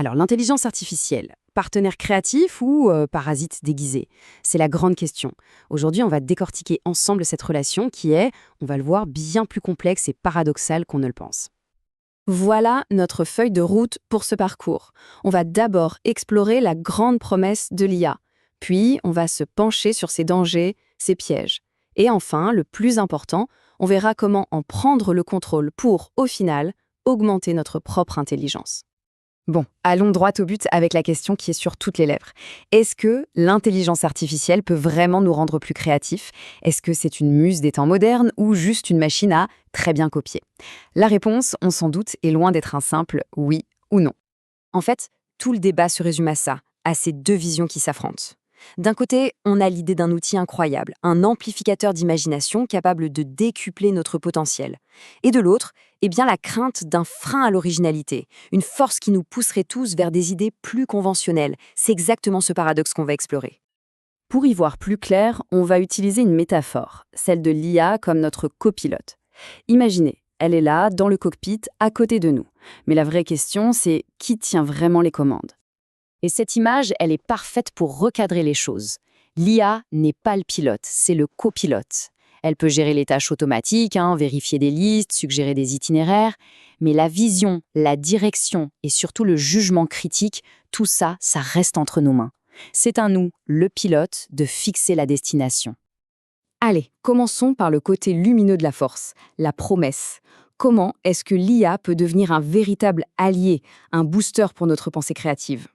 Alors, l'intelligence artificielle, partenaire créatif ou parasite déguisé? C'est la grande question. Aujourd'hui, on va décortiquer ensemble cette relation qui est, on va le voir, bien plus complexe et paradoxale qu'on ne le pense. Voilà notre feuille de route pour ce parcours. On va d'abord explorer la grande promesse de l'IA, puis on va se pencher sur ses dangers, ses pièges. Et enfin, le plus important, on verra comment en prendre le contrôle pour, au final, augmenter notre propre intelligence. Bon, allons droit au but avec la question qui est sur toutes les lèvres. Est-ce que l'intelligence artificielle peut vraiment nous rendre plus créatifs? Est-ce que c'est une muse des temps modernes ou juste une machine à très bien copier? La réponse, on s'en doute, est loin d'être un simple oui ou non. En fait, tout le débat se résume à ça, à ces deux visions qui s'affrontent. D'un côté, on a l'idée d'un outil incroyable, un amplificateur d'imagination capable de décupler notre potentiel. Et de l'autre, eh bien la crainte d'un frein à l'originalité, une force qui nous pousserait tous vers des idées plus conventionnelles. C'est exactement ce paradoxe qu'on va explorer. Pour y voir plus clair, on va utiliser une métaphore, celle de l'IA comme notre copilote. Imaginez, elle est là, dans le cockpit, à côté de nous. Mais la vraie question, c'est qui tient vraiment les commandes? Et cette image, elle est parfaite pour recadrer les choses. L'IA n'est pas le pilote, c'est le copilote. Elle peut gérer les tâches automatiques, vérifier des listes, suggérer des itinéraires, mais la vision, la direction et surtout le jugement critique, tout ça, ça reste entre nos mains. C'est à nous, le pilote, de fixer la destination. Allez, commençons par le côté lumineux de la force, la promesse. Comment est-ce que l'IA peut devenir un véritable allié, un booster pour notre pensée créative?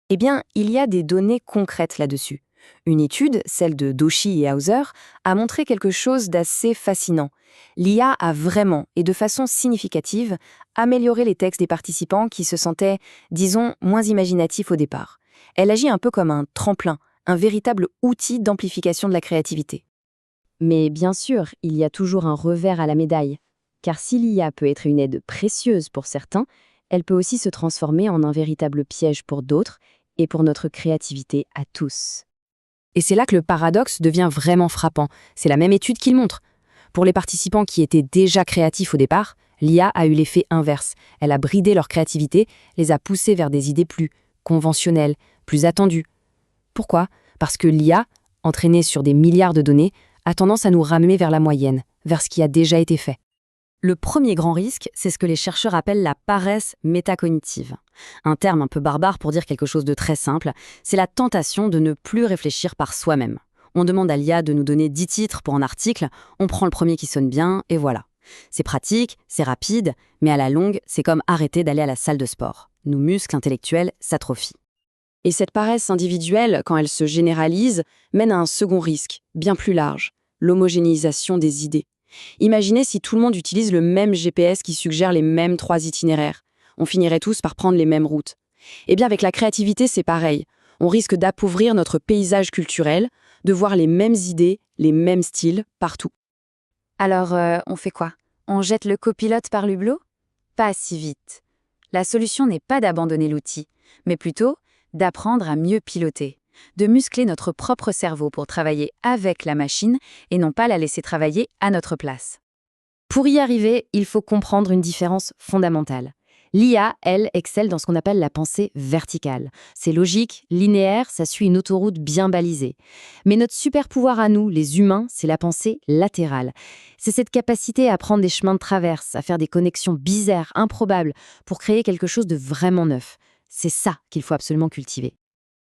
Eh bien, il y a des données concrètes là-dessus. Une étude, celle de Doshi et Hauser, a montré quelque chose d'assez fascinant. L'IA a vraiment, et de façon significative, amélioré les textes des participants qui se sentaient, disons, moins imaginatifs au départ. Elle agit un peu comme un tremplin, un véritable outil d'amplification de la créativité. Mais bien sûr, il y a toujours un revers à la médaille. Car si l'IA peut être une aide précieuse pour certains, elle peut aussi se transformer en un véritable piège pour d'autres, et pour notre créativité à tous. Et c'est là que le paradoxe devient vraiment frappant. C'est la même étude qui le montre. Pour les participants qui étaient déjà créatifs au départ, l'IA a eu l'effet inverse. Elle a bridé leur créativité, les a poussés vers des idées plus conventionnelles, plus attendues. Pourquoi? Parce que l'IA, entraînée sur des milliards de données, a tendance à nous ramener vers la moyenne, vers ce qui a déjà été fait. Le premier grand risque, c'est ce que les chercheurs appellent la paresse métacognitive. Un terme un peu barbare pour dire quelque chose de très simple, c'est la tentation de ne plus réfléchir par soi-même. On demande à l'IA de nous donner 10 titres pour un article, on prend le premier qui sonne bien, et voilà. C'est pratique, c'est rapide, mais à la longue, c'est comme arrêter d'aller à la salle de sport. Nos muscles intellectuels s'atrophient. Et cette paresse individuelle, quand elle se généralise, mène à un second risque, bien plus large, l'homogénéisation des idées. Imaginez si tout le monde utilise le même GPS qui suggère les mêmes 3 itinéraires. On finirait tous par prendre les mêmes routes. Eh bien, avec la créativité, c'est pareil. On risque d'appauvrir notre paysage culturel, de voir les mêmes idées, les mêmes styles, partout. Alors, on fait quoi? On jette le copilote par l'hublot? Pas si vite. La solution n'est pas d'abandonner l'outil, mais plutôt d'apprendre à mieux piloter, de muscler notre propre cerveau pour travailler avec la machine et non pas la laisser travailler à notre place. Pour y arriver, il faut comprendre une différence fondamentale. L'IA, elle, excelle dans ce qu'on appelle la pensée verticale. C'est logique, linéaire, ça suit une autoroute bien balisée. Mais notre super pouvoir à nous, les humains, c'est la pensée latérale. C'est cette capacité à prendre des chemins de traverse, à faire des connexions bizarres, improbables, pour créer quelque chose de vraiment neuf. C'est ça qu'il faut absolument cultiver.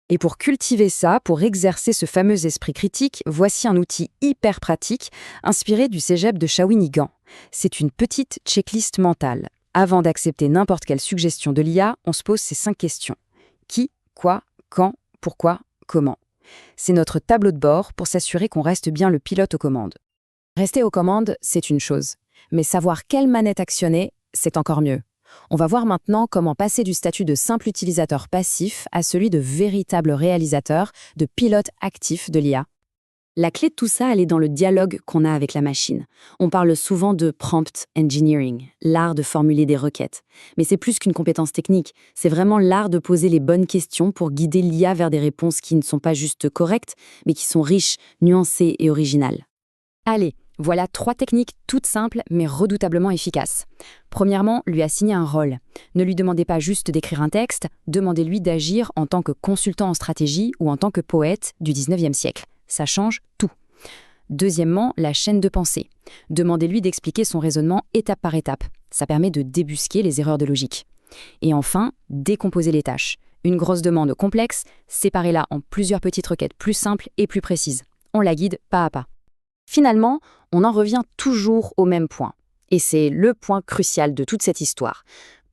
Et pour cultiver ça, pour exercer ce fameux esprit critique, voici un outil hyper pratique, inspiré du cégep de Shawinigan. C'est une petite checklist mentale. Avant d'accepter n'importe quelle suggestion de l'IA, on se pose ces 5 questions. Qui, quoi, quand, pourquoi, comment? C'est notre tableau de bord pour s'assurer qu'on reste bien le pilote aux commandes. Rester aux commandes, c'est une chose. Mais savoir quelle manette actionner, c'est encore mieux. On va voir maintenant comment passer du statut de simple utilisateur passif à celui de véritable réalisateur, de pilote actif de l'IA. La clé de tout ça, elle est dans le dialogue qu'on a avec la machine. On parle souvent de prompt engineering, l'art de formuler des requêtes. Mais c'est plus qu'une compétence technique, c'est vraiment l'art de poser les bonnes questions pour guider l'IA vers des réponses qui ne sont pas juste correctes, mais qui sont riches, nuancées et originales. Allez, Voilà 3 techniques toutes simples mais redoutablement efficaces. Premièrement, lui assigner un rôle. Ne lui demandez pas juste d'écrire un texte, demandez-lui d'agir en tant que consultant en stratégie ou en tant que poète du 19e siècle. Ça change tout. Deuxièmement, la chaîne de pensée. Demandez-lui d'expliquer son raisonnement étape par étape. Ça permet de débusquer les erreurs de logique. Et enfin, décomposer les tâches. Une grosse demande complexe, séparez-la en plusieurs petites requêtes plus simples et plus précises. On la guide pas à pas. Finalement, on en revient toujours au même point. Et c'est le point crucial de toute cette histoire.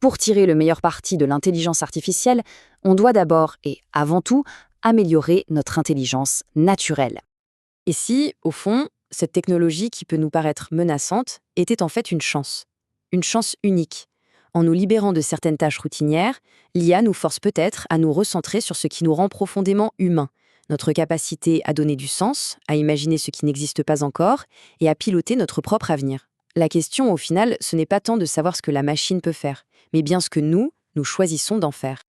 Pour tirer le meilleur parti de l'intelligence artificielle, on doit d'abord et avant tout améliorer notre intelligence naturelle. Et si, au fond, cette technologie qui peut nous paraître menaçante était en fait une chance unique. En nous libérant de certaines tâches routinières, l'IA nous force peut-être à nous recentrer sur ce qui nous rend profondément humains, notre capacité à donner du sens, à imaginer ce qui n'existe pas encore et à piloter notre propre avenir. La question, au final, ce n'est pas tant de savoir ce que la machine peut faire, mais bien ce que nous choisissons d'en faire.